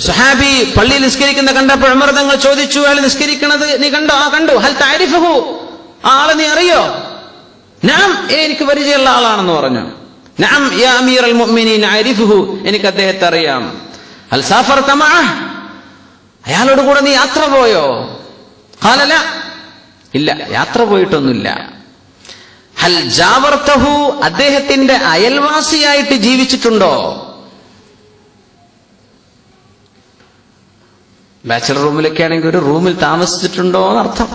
സഹാബി പള്ളിയിൽ നിസ്കരിക്കുന്ന കണ്ടപ്പോൾ ഉമർ തങ്ങൾ ചോദിച്ചു, അയാൾ നിസ്കരിക്കുന്നത് നീ കണ്ടോ? ആ കണ്ടു. ഹൽ തഅരിഫുഹു, ആ ആളെ നീ അറിയോ? നഅം, എനിക്ക് പരിചയമുള്ള ആളാണെന്ന് പറഞ്ഞു. നഅം യാ അമീറൽ മുഅ്മിനീൻ അരിഫുഹു, എനിക്ക് അദ്ദേഹത്തെ അറിയാം. ഹൽ സാഫർത മഅഹ്, അയാളോട് കൂടെ നീ യാത്ര പോയോ? ഖാല ലാ, ഇല്ല, യാത്ര പോയിട്ടൊന്നുമില്ല. ഹൽ ജാവർതഹു, അദ്ദേഹത്തിന്റെ അയൽവാസിയായിട്ട് ജീവിച്ചിട്ടുണ്ടോ? ബാച്ചലർ റൂമിലൊക്കെ ആണെങ്കിൽ ഒരു റൂമിൽ താമസിച്ചിട്ടുണ്ടോ എന്നർത്ഥം.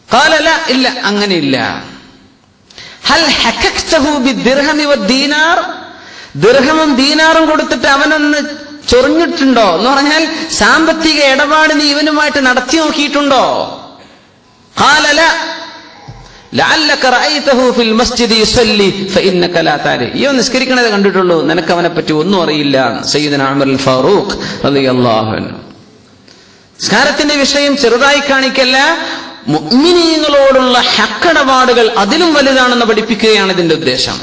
ഖാല ലാ, ഇല്ല, അങ്ങനെയില്ല. ഹൽ ഹകക്തഹു ബിദ്ദിർഹമി വദ്ദീനാർ, ദിർഹമും ദീനാറും കൊടുത്തിട്ട് അവനൊന്ന് ചൊറിഞ്ഞിട്ടുണ്ടോ എന്ന് പറഞ്ഞാൽ സാമ്പത്തിക ഇടപാട് നീ ഇവനുമായിട്ട് നടത്തി നോക്കിയിട്ടുണ്ടോ? ഖാല ലാ ലഅല്ലക റഅയ്തഹു ഫിൽ മസ്ജിദി യുസല്ലി ഫഇന്നക ലാ തഅരി, ഇയോ നിസ്കരിക്കണത് കണ്ടിട്ടുള്ളൂ, നിനക്ക് അവനെ പറ്റി ഒന്നും അറിയില്ല. സയ്യിദുനാ ഉമർ അൽ ഫാറൂഖ് റളിയല്ലാഹു അൻഹു. നിസ്കാരത്തിന്റെ വിഷയം ചെറുതായി കാണിക്കല്ല, മുഅ്മിനീങ്ങളോടുള്ള ഹഖിടപാടുകൾ അതിലും വലുതാണെന്ന് പഠിപ്പിക്കുകയാണ് ഇതിന്റെ ഉദ്ദേശം.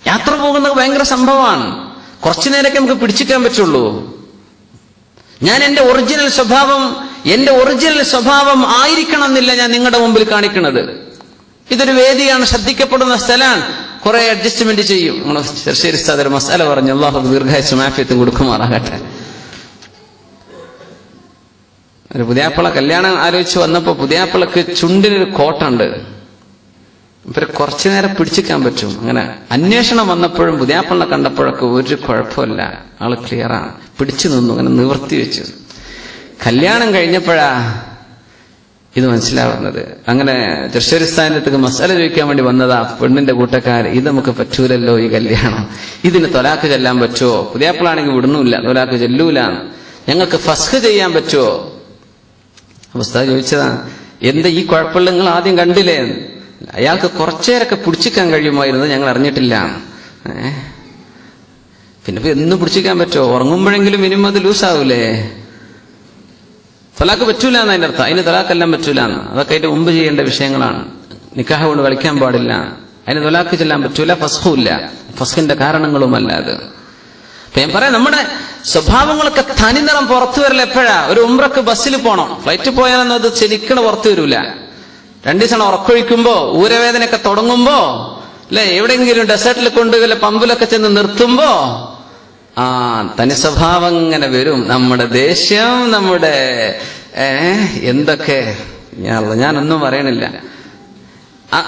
യാത്ര പോകുന്നത് ഭയങ്കര സംഭവമാണ്. കുറച്ചു നേരമൊക്കെ നമുക്ക് പിടിച്ചിക്കാൻ പറ്റുള്ളൂ. ഞാൻ എന്റെ ഒറിജിനൽ സ്വഭാവം ആയിരിക്കണം എന്നില്ല ഞാൻ നിങ്ങളുടെ മുമ്പിൽ കാണിക്കുന്നത്. ഇതൊരു വേദിയാണ്, ശ്രദ്ധിക്കപ്പെടുന്ന സ്ഥലമാണ്. കുറെ അഡ്ജസ്റ്റ്മെന്റ് ചെയ്യും. നമ്മുടെ ചെറുശ്ശേരി ഉസ്താദ് ഒരു മസാല പറഞ്ഞു, അല്ലാഹു ദീർഘായുസ്സും ആഫിയത്തും കൊടുക്കുമാറാകട്ടെ. ഒരു പുതിയാപ്പിള കല്യാണം ആലോചിച്ച് വന്നപ്പോ പുതിയാപ്പിളക്ക് ചുണ്ടിനൊരു കോട്ടുണ്ട്. ഇവരെ കുറച്ചു നേരം പിടിച്ചിക്കാൻ പറ്റും. അങ്ങനെ അന്വേഷണം വന്നപ്പോഴും പുതിയാപ്പിളെ കണ്ടപ്പോഴൊക്കെ ഒരു കുഴപ്പമില്ല, ആള് ക്ലിയറാണ്, പിടിച്ചു നിന്നു, അങ്ങനെ നിവർത്തി വെച്ചു. കല്യാണം കഴിഞ്ഞപ്പോഴാ ഇത് മനസ്സിലാവുന്നത്. അങ്ങനെ തൃശ്ശൂർ സ്ഥാനത്തേക്ക് മസാല ചോദിക്കാൻ വേണ്ടി വന്നതാ പെണ്ണിന്റെ കൂട്ടക്കാർ. ഇത് നമുക്ക് പറ്റൂലല്ലോ ഈ കല്യാണം, ഇതിന് തൊലാക്ക് ചെല്ലാൻ പറ്റുമോ? പുതിയാപ്പിളാണെങ്കിൽ വിടണമില്ല, തൊലാക്ക് ചെല്ലൂല. ഞങ്ങൾക്ക് ഫസ്ഖ് ചെയ്യാൻ പറ്റുമോ? ഉസ്താദ് ചോദിച്ചതാ, എന്താ ഈ കുഴപ്പമുള്ള നിങ്ങൾ ആദ്യം കണ്ടില്ലേ? അയാൾക്ക് കുറച്ചേരൊക്കെ പിടിച്ചിക്കാൻ കഴിയുമായിരുന്നു, ഞങ്ങൾ അറിഞ്ഞിട്ടില്ല. പിന്നെ എന്നും പിടിച്ചിക്കാൻ പറ്റുമോ? ഉറങ്ങുമ്പോഴെങ്കിലും മിനിമം അത് ലൂസാവൂലേ? തലാക്ക് പറ്റൂല എന്ന് അതിന്റെ അർത്ഥം. അതിന് തലാക്കെല്ലാം പറ്റൂല എന്ന്, അതൊക്കെ അതിന്റെ മുമ്പ് ചെയ്യേണ്ട വിഷയങ്ങളാണ്. നിക്കാഹ് കൊണ്ട് കളിക്കാൻ പാടില്ല, അതിന് തലാക്ക് ചെല്ലാൻ പറ്റൂല, ഫസ്ഖുമില്ല, ഫസ്ഖിന്റെ കാരണങ്ങളുമല്ല അത്. അപ്പൊ ഞാൻ പറയാം, നമ്മുടെ സ്വഭാവങ്ങളൊക്കെ തനിനിറം പുറത്തു വരില്ല. എപ്പോഴാ? ഒരു ഉംറക്ക് ബസ്സിൽ പോണം, ഫ്ലൈറ്റ് പോയാലൊന്നും അത് ശരിക്കണ പുറത്തു വരൂല. 2 ദിവസം ഉറക്കൊഴിക്കുമ്പോ, ഊരവേദനയൊക്കെ തുടങ്ങുമ്പോ, അല്ലെ, എവിടെയെങ്കിലും ഡെസേർട്ടിൽ കൊണ്ട് വല്ല പമ്പിലൊക്കെ ചെന്ന് നിർത്തുമ്പോ തനി സ്വഭാവം ഇങ്ങനെ വരും. നമ്മുടെ ദേഷ്യം, നമ്മുടെ എന്തൊക്കെ, ഞാനൊന്നും പറയണില്ല.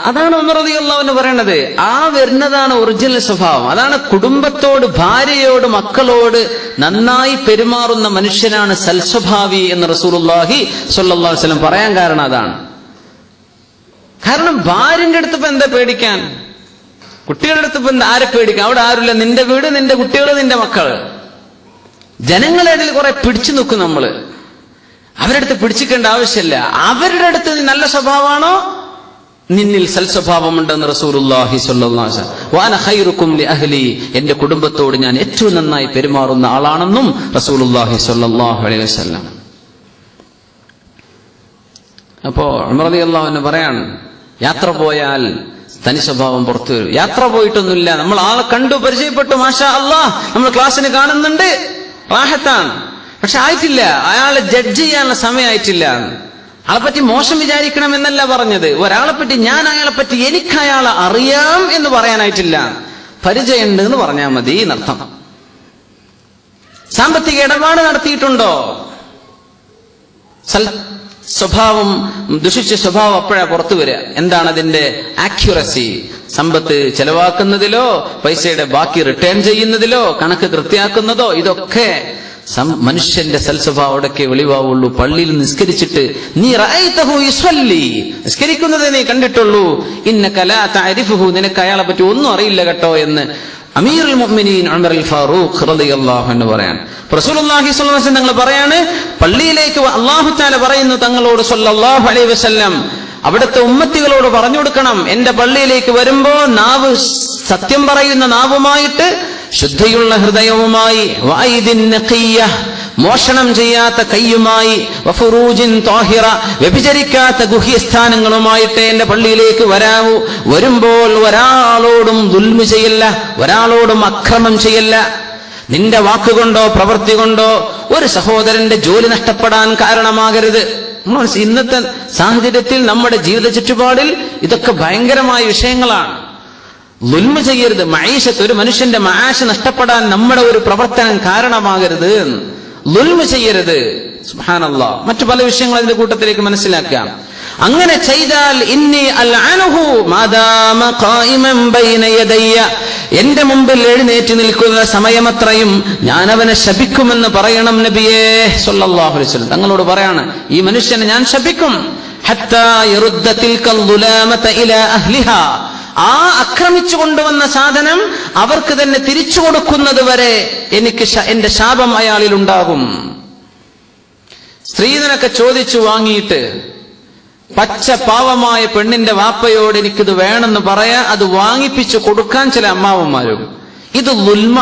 അതാണ് ഉമർ റളിയല്ലാഹു അൻഹു പറയണത്. ആ വരുന്നതാണ് ഒറിജിനൽ സ്വഭാവം. അതാണ് കുടുംബത്തോട്, ഭാര്യയോട്, മക്കളോട് നന്നായി പെരുമാറുന്ന മനുഷ്യനാണ് സൽസ്വഭാവി എന്ന് റസൂലുള്ളാഹി സ്വല്ലല്ലാഹു അലൈഹി വസല്ലം പറയാൻ കാരണം അതാണ്. കാരണം ഭാര്യന്റെ അടുത്ത് ഇപ്പൊ എന്താ പേടിക്കാൻ? കുട്ടികളുടെ അടുത്ത് ഇപ്പൊ ആരെ പേടിക്കാൻ? അവിടെ ആരുമില്ല. നിന്റെ വീട്, നിന്റെ കുട്ടികൾ, നിന്റെ മക്കൾ. ജനങ്ങളുടെ ഇടയിൽ കുറെ പിടിച്ചു നിൽക്കും നമ്മള്. അവരുടെ അടുത്ത് പിടിച്ചിക്കേണ്ട ആവശ്യമില്ല. അവരുടെ അടുത്ത് നല്ല സ്വഭാവമാണോ, നിന്നിൽ സൽസ്വഭാവമുണ്ടെന്ന് റസൂലുള്ളാഹി സ്വല്ലല്ലാഹു അലൈഹി വസല്ലം. വഅന ഖൈറുക്കും ലിഅഹ്ലി, എന്റെ കുടുംബത്തോട് ഞാൻ ഏറ്റവും നന്നായി പെരുമാറുന്ന ആളാണെന്നും റസൂലുള്ളാഹി സ്വല്ലല്ലാഹു അലൈഹി വസല്ലം. അപ്പോ ഉമർ റളിയല്ലാഹു അൻഹു പറയാണ്, യാത്ര പോയാൽ തനി സ്വഭാവം പുറത്തു വരും. യാത്ര പോയിട്ടൊന്നുമില്ല, നമ്മൾ ആളെ കണ്ടു, പരിചയപ്പെട്ടു, മാഷാ അല്ലാഹ്, നമ്മൾ ക്ലാസ്സിന് കാണുന്നുണ്ട്, റാഹത്താണ്. പക്ഷെ ആയിട്ടില്ല, അയാളെ ജഡ്ജ് ചെയ്യാനുള്ള സമയമായിട്ടില്ല. ആളെപ്പറ്റി മോശം വിചാരിക്കണം എന്നല്ല പറഞ്ഞത്. ഒരാളെ പറ്റി ഞാൻ അയാളെ പറ്റി എനിക്ക് അയാളെ അറിയാം എന്ന് പറയാനായിട്ടില്ല. പരിചയമുണ്ട് എന്ന് പറഞ്ഞാൽ മതി എന്നർത്ഥം. സാമ്പത്തിക ഇടപാട് നടത്തിയിട്ടുണ്ടോ? സ്വഭാവം, ദുഷിച്ച സ്വഭാവം അപ്പോഴാ പുറത്തു വരിക. എന്താണ് അതിന്റെ ആക്യുറസി? സമ്പത്ത് ചെലവാക്കുന്നതിലോ, പൈസയുടെ ബാക്കി റിട്ടേൺ ചെയ്യുന്നതിലോ, കണക്ക് കൃത്യാക്കുന്നതോ, ഇതൊക്കെ മനുഷ്യന്റെ സൽസ്വഭാവം അവിടൊക്കെ വെളിവാവുള്ളൂ. പള്ളിയിൽ നിസ്കരിച്ചിട്ട് നീ റഅയ്തഹു യുസല്ലി, നിസ്കരിക്കുന്നത് നീ കണ്ടിട്ടുള്ളൂ, ഇന്നക ലാ തഅരിഫുഹു, നിനക്ക് അയാളെ പറ്റി ഒന്നും അറിയില്ല കേട്ടോ എന്ന് അമീറുൽ മുഅ്മിനീൻ ഉമർ അൽ ഫാറൂഖ് റളിയല്ലാഹു അൻഹു പറയാൻ. റസൂലുള്ളാഹി സ്വല്ലല്ലാഹു അലൈഹി വസല്ലം തങ്ങൾ പറയാണ്, പള്ളിയിലേക്ക് അല്ലാഹു തആല പറയുന്നു തങ്ങളോട് സ്വല്ലല്ലാഹു അലൈഹി വസല്ലം, അവിടുത്തെ ഉമ്മത്തികളോട് പറഞ്ഞു കൊടുക്കണം, എന്റെ പള്ളിയിലേക്ക് വരുമ്പോ നാവ് സത്യം പറയുന്ന നാവുമായിട്ട്, ശുദ്ധിയുള്ള ഹൃദയവുമായി, വഅയ്ദിൻ നഖിയ്യ, മോഷണം ചെയ്യാത്ത കയ്യുമായി, വഫുറൂജിൻ ത്വാഹിറ, വ്യഭിചരിക്കാത്ത ഗുഹ്യസ്ഥാനങ്ങളുമായിട്ട് എന്റെ പള്ളിയിലേക്ക് വരാവൂ. വരുമ്പോൾ ഒരാളോടും ദുൽമ ചെയ്യില്ല, ഒരാളോടും അക്രമം ചെയ്യില്ല. നിന്റെ വാക്കുകൊണ്ടോ പ്രവൃത്തി കൊണ്ടോ ഒരു സഹോദരന്റെ ജോലി നഷ്ടപ്പെടാൻ കാരണമാകരുത്. ഇന്നത്തെ സാഹചര്യത്തിൽ നമ്മുടെ ജീവിത ചുറ്റുപാടിൽ ഇതൊക്കെ ഭയങ്കരമായ വിഷയങ്ങളാണ്. ളുൽമ ചെയ്യരുത്. മഈശത്ത്, ഒരു മനുഷ്യന്റെ മആശ് നഷ്ടപ്പെടാൻ നമ്മുടെ ഒരു പ്രവർത്തനം കാരണമാകരുത്. ളുൽമ ചെയ്യരുത്. സുബ്ഹാനല്ലാഹ്. മറ്റു പല വിഷയങ്ങൾ അതിന്റെ കൂട്ടത്തിലേക്ക് മനസ്സിലാക്കാം. അങ്ങനെ ചെയ്താൽ ഇന്നി അൽഅനഹു മാദാമ ഖായിമൻ ബൈന യദയ്യ, എന്റെ മുമ്പിൽ എഴുന്നേറ്റ് നിൽക്കുന്ന സമയമത്രയും ഞാൻ അവനെ ശപിക്കുമെന്ന് പറയണം നബിയേ സ്വല്ലല്ലാഹു അലൈഹി വസല്ലം. തങ്ങളോട് പറയാണ്, ഈ മനുഷ്യനെ ഞാൻ ശപിക്കും. ഹത്താ യറുദ്ദ തിൽകൽ ദുലാമത ഇലാ അഹ്ലിഹാ, ആ ആക്രമിച്ചു കൊണ്ടുവന്ന സാധനം അവർക്ക് തന്നെ തിരിച്ചു കൊടുക്കുന്നത് വരെ എനിക്ക് എന്റെ ശാപം അയാളിൽ ഉണ്ടാകും. സ്ത്രീധനൊക്കെ ചോദിച്ചു വാങ്ങിയിട്ട് പച്ച പാവമായ പെണ്ണിന്റെ വാപ്പയോട് എനിക്കിത് വേണമെന്ന് പറയാ, അത് വാങ്ങിപ്പിച്ചു കൊടുക്കാൻ ചില അമ്മാവന്മാരും. ഇത് ളുൽമ.